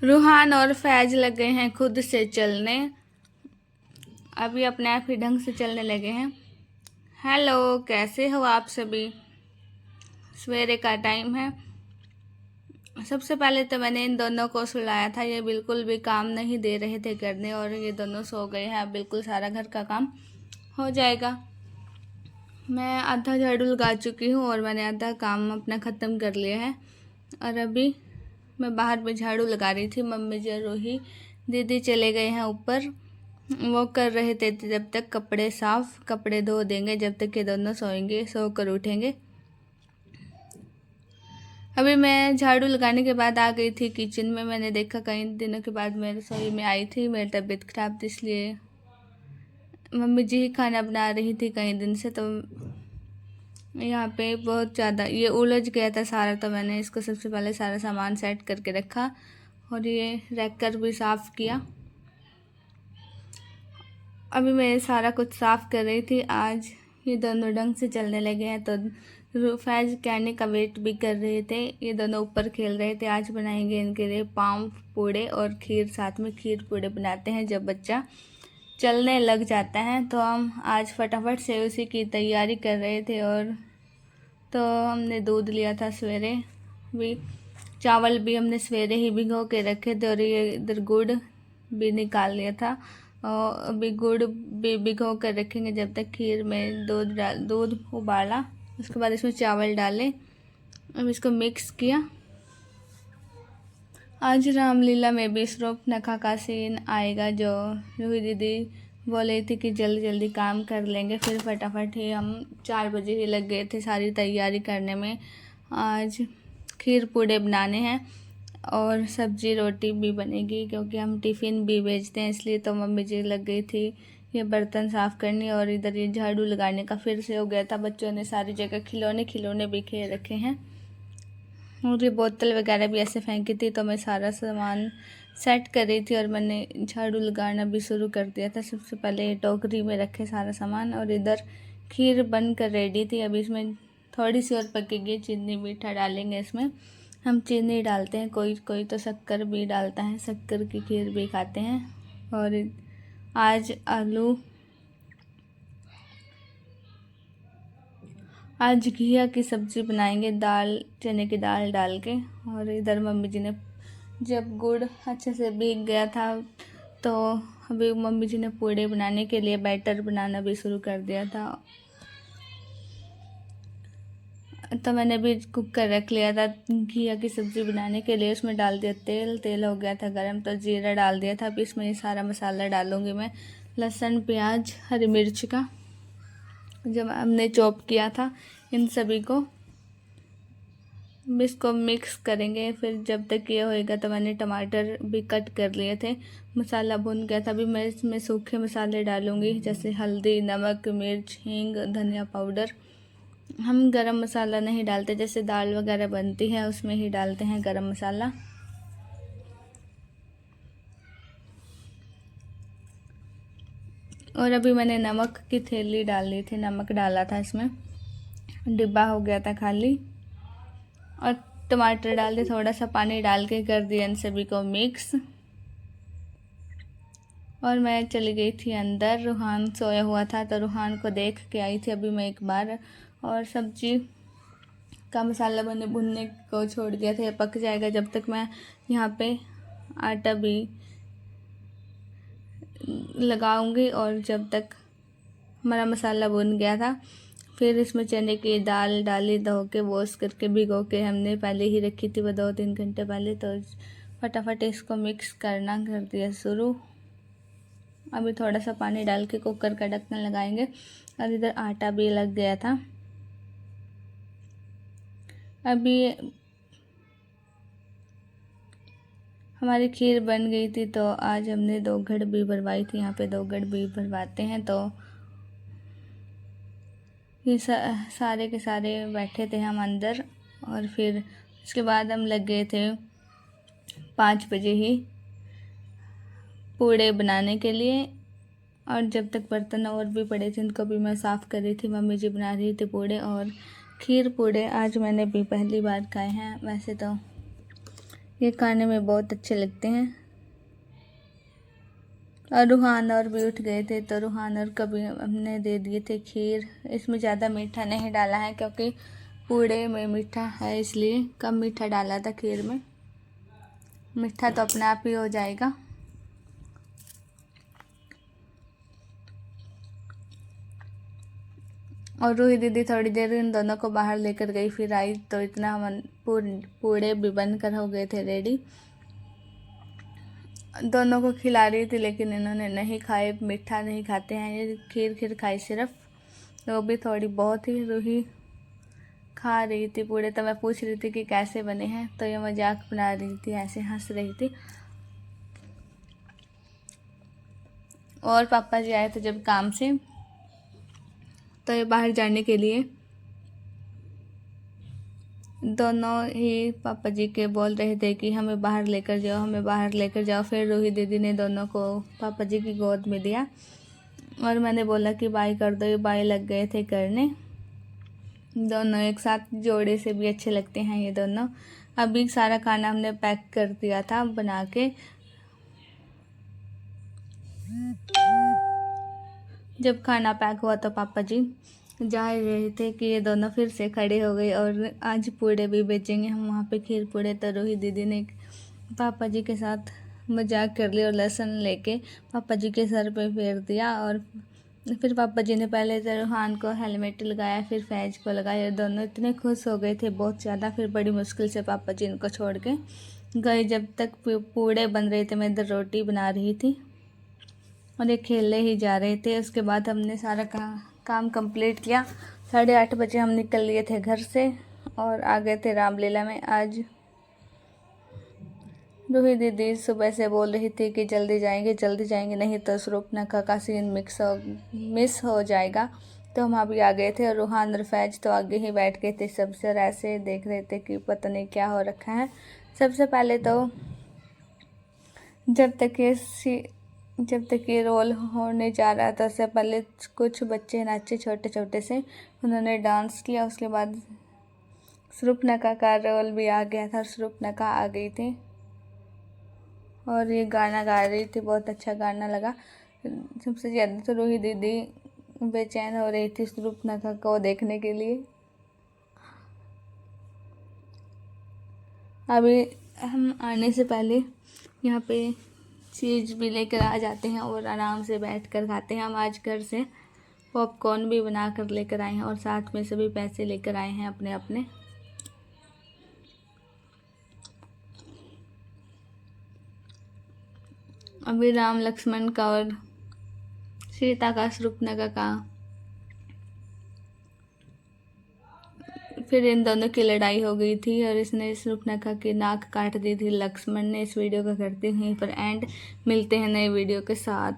रूहान और फैज लग गए हैं खुद से चलने। अभी अपने आप ही ढंग से चलने लगे हैं। हेलो, कैसे हो आप सभी? सवेरे का टाइम है। सबसे पहले तो मैंने इन दोनों को सुलाया था, ये बिल्कुल भी काम नहीं दे रहे थे करने और ये दोनों सो गए हैं। अब बिल्कुल सारा घर का काम हो जाएगा। मैं आधा झाड़ू लगा चुकी हूँ और मैंने आधा काम अपना ख़त्म कर लिया है। और अभी मैं बाहर में झाड़ू लगा रही थी। मम्मी जी और रूही दीदी चले गए हैं ऊपर। वो कर रहे थे जब तक कपड़े साफ, कपड़े धो देंगे जब तक ये दोनों सोएंगे, सो कर उठेंगे। अभी मैं झाड़ू लगाने के बाद आ गई थी किचन में। मैंने देखा कई दिनों के बाद मैं रसोई में आई थी। मेरी तबीयत ख़राब थी इसलिए मम्मी जी ही खाना बना रही थी कई दिन से। तो यहाँ पे बहुत ज़्यादा ये उलझ गया था सारा, तो मैंने इसको सबसे पहले सारा सामान सेट करके रखा और ये रख कर भी साफ़ किया। अभी मैं सारा कुछ साफ़ कर रही थी। आज ये दोनों ढंग से चलने लगे हैं तो फैज कहने का वेट भी कर रहे थे। ये दोनों ऊपर खेल रहे थे। आज बनाएंगे इनके लिए पाव पूड़े और खीर, साथ में खीर पूड़े बनाते हैं जब बच्चा चलने लग जाता है। तो हम आज फटाफट से उसी की तैयारी कर रहे थे। और तो हमने दूध लिया था सवेरे भी, चावल भी हमने सवेरे ही भिगो के रखे थे और ये इधर गुड़ भी निकाल लिया था। और अभी गुड़ भी भिगो कर रखेंगे जब तक खीर में दूध उबाला, उसके बाद इसमें चावल डाले। अब इसको मिक्स किया। आज रामलीला में भी शूर्पणखा का सीन आएगा, जो रूही दीदी बोल रही थी कि जल्दी जल्दी काम कर लेंगे। फिर फटाफट ही हम 4 बजे ही लग गए थे सारी तैयारी करने में। आज खीर पूड़े बनाने हैं और सब्जी रोटी भी बनेगी क्योंकि हम टिफ़िन भी भेजते हैं, इसलिए तो मम्मी जी लग गई थी ये बर्तन साफ़ करनी और इधर ये झाड़ू लगाने का फिर से हो गया था। बच्चों ने सारी जगह खिलौने भी खेल रखे हैं और ये बोतल वगैरह भी ऐसे फेंकी थी। तो मैं सारा सामान सेट कर रही थी और मैंने झाड़ू लगाना भी शुरू कर दिया था। सबसे पहले टोकरी में रखे सारा सामान और इधर खीर बन कर रेडी थी। अभी इसमें थोड़ी सी और पकेगी, चीनी मीठा डालेंगे इसमें। हम चीनी डालते हैं, कोई कोई तो शक्कर भी डालता है, शक्कर की खीर भी खाते हैं। और आज घिया की सब्ज़ी बनाएंगे, दाल, चने की दाल डाल के। और इधर मम्मी जी ने जब गुड़ अच्छे से भीग गया था तो अभी मम्मी जी ने पूड़े बनाने के लिए बैटर बनाना भी शुरू कर दिया था। तो मैंने भी कुकर रख लिया था घिया की सब्ज़ी बनाने के लिए। उसमें डाल दिया तेल, तेल हो गया था गरम तो जीरा डाल दिया था। अभी इसमें ये सारा मसाला डालूँगी मैं, लहसुन, प्याज, हरी मिर्च का जब हमने चॉप किया था, इन सभी को इसको मिक्स करेंगे। फिर जब तक ये होएगा तो मैंने टमाटर भी कट कर लिए थे। मसाला भुन गया था। अभी मैं इसमें सूखे मसाले डालूँगी जैसे हल्दी, नमक, मिर्च, हींग, धनिया पाउडर। हम गरम मसाला नहीं डालते, जैसे दाल वगैरह बनती है उसमें ही डालते हैं गरम मसाला। और अभी मैंने नमक की थैली डाल ली थी, नमक डाला था इसमें, डिब्बा हो गया था खाली। और टमाटर डाल दिए, थोड़ा सा पानी डाल के कर दिया इन सभी को मिक्स। और मैं चली गई थी अंदर। रूहान सोया हुआ था तो रूहान को देख के आई थी अभी मैं एक बार। और सब्जी का मसाला मैंने भुनने को छोड़ दिया था, ये पक जाएगा जब तक। मैं यहाँ पे आटा भी लगाऊंगी और जब तक हमारा मसाला भुन गया था फिर इसमें चने की दाल डाली, धो के वॉश करके भिगो के हमने पहले ही रखी थी वो 2-3 घंटे पहले। तो फटाफट इसको मिक्स करना कर दिया शुरू। अभी थोड़ा सा पानी डाल के कुकर का ढक्कन लगाएंगे। और इधर आटा भी लग गया था। अभी हमारी खीर बन गई थी तो आज हमने 2 घड़ भी भरवाई थी। यहाँ पे 2 घड़ भी भरवाते हैं। तो ये सारे के सारे बैठे थे हम अंदर। और फिर उसके बाद हम लग गए थे 5 बजे ही पूड़े बनाने के लिए। और जब तक बर्तन और भी पड़े थे उनको भी मैं साफ़ कर रही थी। मम्मी जी बना रही थी पूड़े और खीर पूड़े। आज मैंने भी पहली बार खाए हैं। वैसे तो ये खाने में बहुत अच्छे लगते हैं। और रूहान और भी उठ गए थे तो रूहान और कभी हमने दे दिए थे खीर। इसमें ज़्यादा मीठा नहीं डाला है क्योंकि पूड़े में मीठा है, इसलिए कम मीठा डाला था खीर में। मीठा तो अपने आप ही हो जाएगा। और रूही दीदी थोड़ी देर इन दोनों को बाहर लेकर गई, फिर आई तो इतना हम पूड़े भी बनकर हो गए थे रेडी। दोनों को खिला रही थी लेकिन इन्होंने नहीं खाए, मीठा नहीं खाते हैं ये, खीर खाई सिर्फ, वो भी थोड़ी बहुत ही। रूही खा रही थी पूड़े तो मैं पूछ रही थी कि कैसे बने हैं, तो ये मजाक बना रही थी, ऐसे हंस रही थी। और पापा जी आए थे जब काम से, तो ये बाहर जाने के लिए दोनों ही पापा जी के बोल रहे थे कि हमें बाहर लेकर जाओ, हमें बाहर लेकर जाओ। फिर रूही दीदी ने दोनों को पापा जी की गोद में दिया और मैंने बोला कि बाय कर दो, ये बाय लग गए थे करने। दोनों एक साथ जोड़े से भी अच्छे लगते हैं ये दोनों। अभी सारा खाना हमने पैक कर दिया था बना के। जब खाना पैक हुआ तो पापा जी जा रहे थे कि ये दोनों फिर से खड़े हो गए और आज पूड़े भी बेचेंगे हम वहाँ पे, खीर पूड़े। तो रूही दीदी ने पापा जी के साथ मजाक कर लिया और लहसुन लेके पापा जी के सर पे फेर दिया। और फिर पापा जी ने पहले तो रूहान को हेलमेट लगाया, फिर फैज को लगाया। दोनों इतने खुश हो गए थे बहुत ज़्यादा। फिर बड़ी मुश्किल से पापा जी इनको छोड़ के गए। जब तक पूड़े बन रहे थे मैं इधर रोटी बना रही थी और ये खेलने ही जा रहे थे। उसके बाद हमने सारा काम कंप्लीट किया। 8:30 बजे हम निकल लिए थे घर से और आ गए थे रामलीला में। आज रूही दीदी सुबह से बोल रही थी कि जल्दी जाएंगे नहीं तो शरूफनखा का सीन मिस हो जाएगा। तो हम अभी आ गए थे और रूहान और फैज तो आगे ही बैठ गए थे सबसे और ऐसे देख रहे थे कि पता नहीं क्या हो रखा है। सबसे पहले तो जब तक ये रोल होने जा रहा था, उससे पहले कुछ बच्चे नाचे छोटे छोटे से, उन्होंने डांस किया। उसके बाद शरूफनखा का रोल भी आ गया था, शरूफनखा आ गई थी और ये गाना गा रही थी, बहुत अच्छा गाना लगा। सबसे ज़्यादा तो रूही दीदी बेचैन हो रही थी शरूफनखा को देखने के लिए। अभी हम आने से पहले यहाँ पे चीज़ भी लेकर आ जाते हैं और आराम से बैठ कर खाते हैं। हम आज घर से पॉपकॉर्न भी बना कर लेकर आए हैं और साथ में सभी पैसे लेकर आए हैं अपने अपने। अभी राम लक्ष्मण का और सीता का, शरूफनखा का, फिर इन दोनों की लड़ाई हो गई थी और इसने शरूफनखा की नाक काट दी थी लक्ष्मण ने। इस वीडियो को करते हैं पर एंड, मिलते हैं नए वीडियो के साथ।